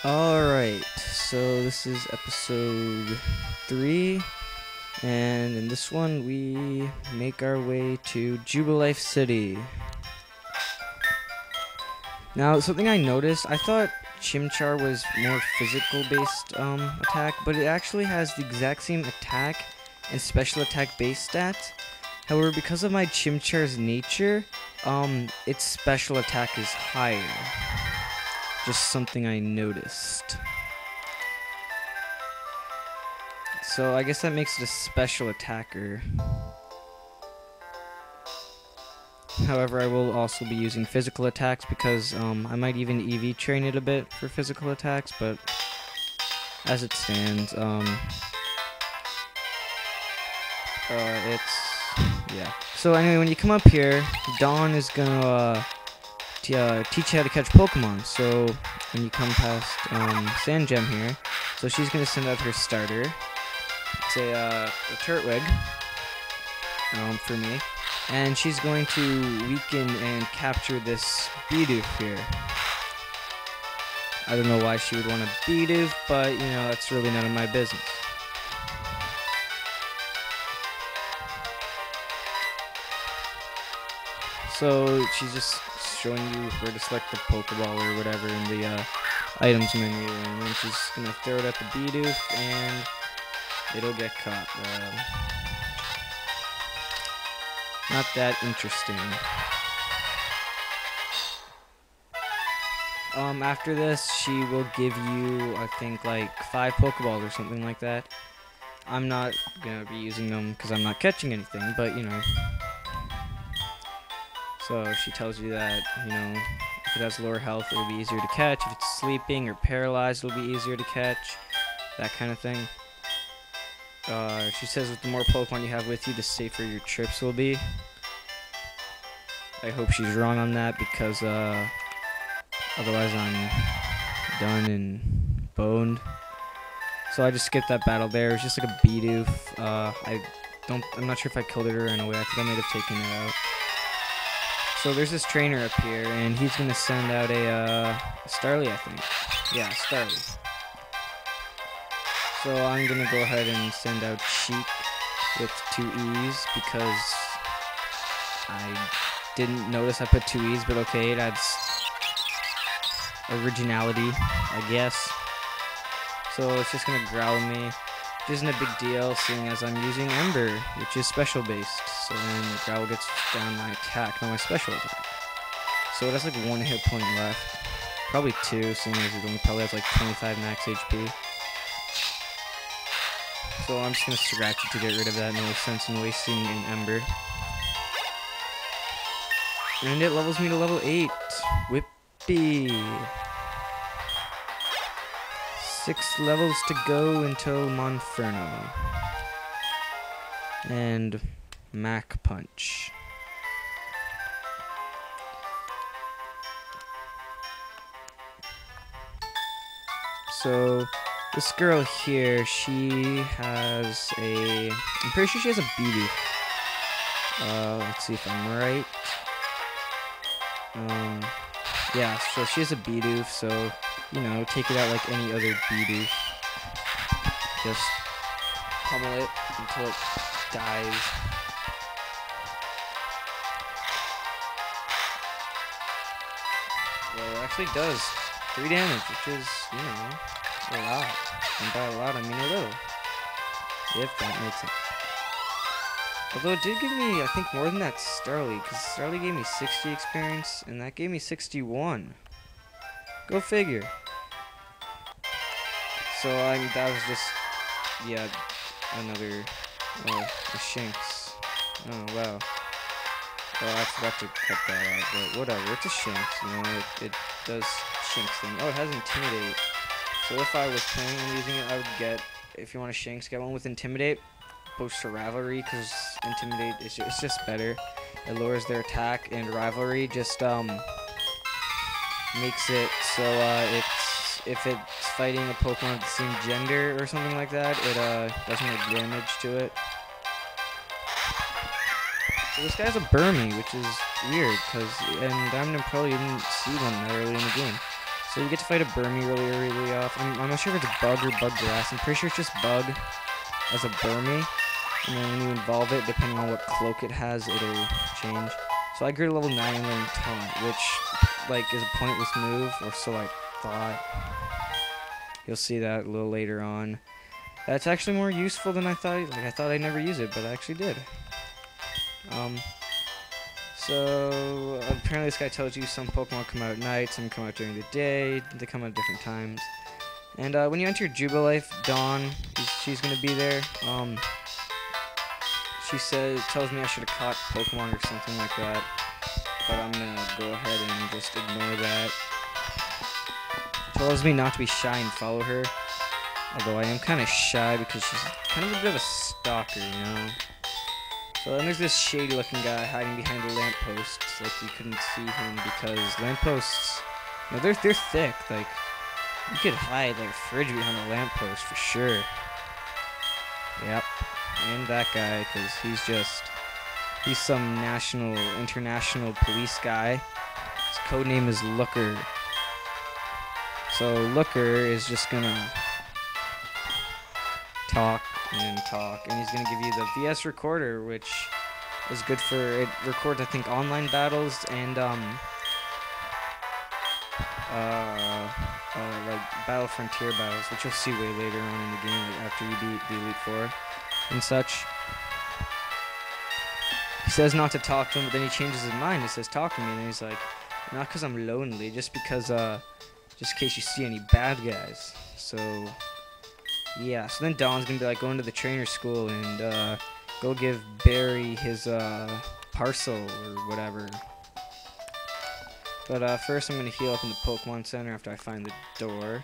Alright, so this is episode 3, and in this one we make our way to Jubilife City. Now, something I noticed, I thought Chimchar was more physical-based attack, but it actually has the exact same attack and special attack base stats. However, because of my Chimchar's nature, its special attack is higher. Just something I noticed. So I guess that makes it a special attacker. However, I will also be using physical attacks because I might even EV train it a bit for physical attacks, but as it stands, yeah. So anyway, when you come up here, Dawn is gonna teach you how to catch Pokemon. So when you come past Sand Gem here, so she's gonna send out her starter. It's a Turtwig for me, and she's going to weaken and capture this Bidoof here. I don't know why she would want a Bidoof, but you know, that's really none of my business. So she's just showing you where to select the Pokeball or whatever in the items menu, and then she's gonna throw it at the Bidoof, and it'll get caught. Not that interesting. After this, she will give you, I think, like 5 Pokeballs or something like that. I'm not gonna be using them because I'm not catching anything, but you know. So she tells you that, you know, if it has lower health, it'll be easier to catch. If it's sleeping or paralyzed, it'll be easier to catch. That kind of thing. She says with the more Pokemon you have with you, the safer your trips will be. I hope she's wrong on that because otherwise I'm done and boned. So I just skipped that battle there. It's just like a Bidoof. I'm not sure if I killed it or ran away. I think I might have taken it out. So there's this trainer up here, and he's gonna send out a Starly, I think. Yeah, Starly. So I'm gonna go ahead and send out Cheek with 2 E's because I didn't notice I put 2 E's, but okay, it adds originality, I guess. So it's just gonna growl me, which isn't a big deal seeing as I'm using Ember, which is special based. So then the growl gets down my attack, not my special attack. So it has like 1 hit point left. Probably 2, seeing as it only probably has like 25 max HP. So I'm just gonna scratch it to get rid of that. No sense in wasting an Ember. And it levels me to level 8. Whippy. 6 levels to go until Monferno. And Mac Punch. So this girl here, she has I'm pretty sure she has a Bidoof. Let's see if I'm right. Yeah, so she has a Bidoof, so, you know, take it out like any other Bidoof. Just pummel it until it dies. Well, it actually does 3 damage, which is, you know, a lot. And by a lot, I mean a little. If that makes it. Although it did give me, I think, more than that Starly, because Starly gave me 60 experience, and that gave me 61. Go figure. So that was just, yeah, another, a Shinx. Oh, wow. Well, I forgot to cut that out, but whatever, it's a Shinx, you know, it does Shinx thing. Oh, it has Intimidate. So if I was planning on using it, I would get, if you want a Shinx, get one with Intimidate, opposed to Rivalry, because Intimidate is just better. It lowers their attack, and Rivalry just makes it so if it's fighting a Pokemon of the same gender or something like that, it doesn't make damage to it. So this guy's a Burmy, which is weird, and Diamond and Pearl, you didn't see one that early in the game. So you get to fight a Burmy really off. I'm not sure if it's Bug or Bug Grass. I'm pretty sure it's just Bug as a Burmy. And then when you involve it, depending on what cloak it has, it'll change. So I grew to level 9 and learned Taunt, which, like, is a pointless move, or so I thought. You'll see that a little later on. That's actually more useful than I thought. Like, I thought I'd never use it, but I actually did. So apparently this guy tells you some Pokemon come out at night, some come out during the day. They come out at different times. And when you enter Jubilife, Dawn, she's gonna be there. She tells me I should have caught Pokemon or something like that, but I'm gonna go ahead and just ignore that. Tells me not to be shy and follow her, although I am kind of shy because she's kind of a bit of a stalker, you know. So then there's this shady-looking guy hiding behind the lampposts, like you couldn't see him because lampposts, you know, they're thick. Like you could hide like a fridge behind a lamppost for sure. Yep. And that guy, because he's some international police guy. His code name is Looker. So Looker is just gonna talk, and he's gonna give you the VS recorder, which is good for, it records, I think, online battles and like Battle Frontier battles, which you'll see way later on in the game, like after you beat the Elite Four and such. He says not to talk to him, but then he changes his mind. He says talk to me, and then he's like, not because I'm lonely, just because just in case you see any bad guys. So yeah, so then Dawn's gonna be like going to the trainer school and go give Barry his parcel or whatever. But first I'm gonna heal up in the Pokemon Center after I find the door.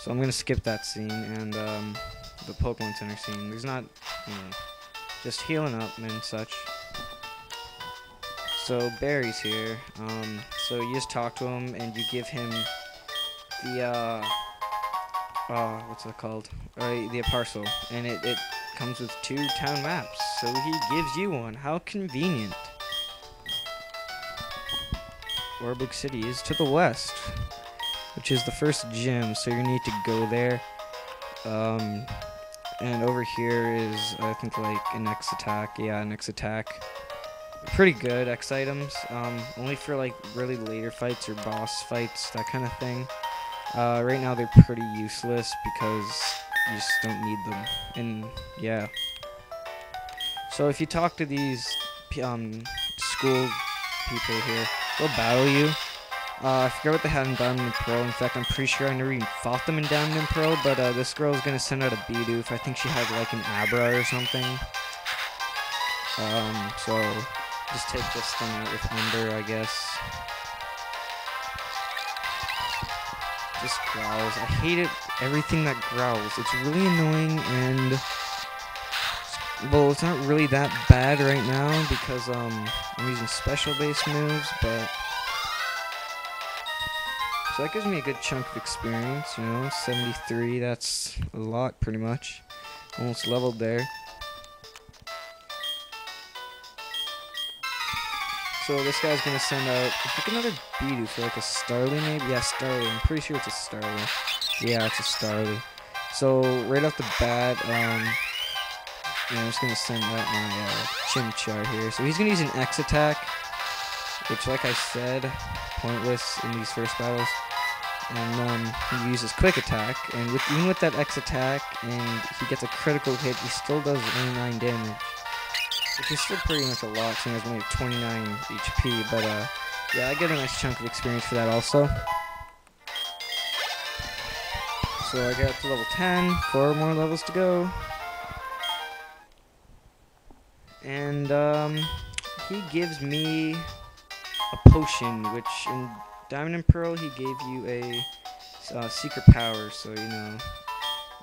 So I'm gonna skip that scene and the Pokemon Center scene. There's not, you know, just healing up and such. So Barry's here. So you just talk to him and you give him the what's it called? The parcel, and it comes with 2 town maps. So he gives you one. How convenient. Orbic City is to the west, which is the first gym. So you need to go there. And over here is, I think, like an X attack. Yeah, an X attack. Pretty good X items. Only for like really later fights or boss fights, that kind of thing. Right now they're pretty useless because you just don't need them. And yeah. So if you talk to these school people here, they'll battle you. I forget what they had in Diamond and Pearl. In fact, I'm pretty sure I never even fought them in Diamond and Pearl, but this girl's gonna send out a Bidoof. I think she had like an Abra or something. So just take this thing out with Ember, I guess. Just growls. I hate it. Everything that growls. It's really annoying, and well, it's not really that bad right now because I'm using special base moves, but so that gives me a good chunk of experience, you know, 73, that's a lot pretty much. Almost leveled there. So this guy's gonna send out, I think, another Bidoof for like a Starly maybe? Yeah, Starly. I'm pretty sure it's a Starly. Yeah, it's a Starly. So right off the bat, yeah, I'm just gonna send out my Chimchar here. So he's gonna use an X attack, which, like I said, pointless in these first battles. And he uses quick attack, and even with that X attack, and he gets a critical hit, he still does only 9 damage. Which is still pretty much a lot, seeing as we only have 29 HP, but yeah, I get a nice chunk of experience for that also. So I got to level 10, 4 more levels to go. And he gives me a potion, which in Diamond and Pearl he gave you a secret power, so you know.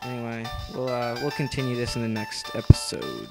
Anyway, we'll continue this in the next episode.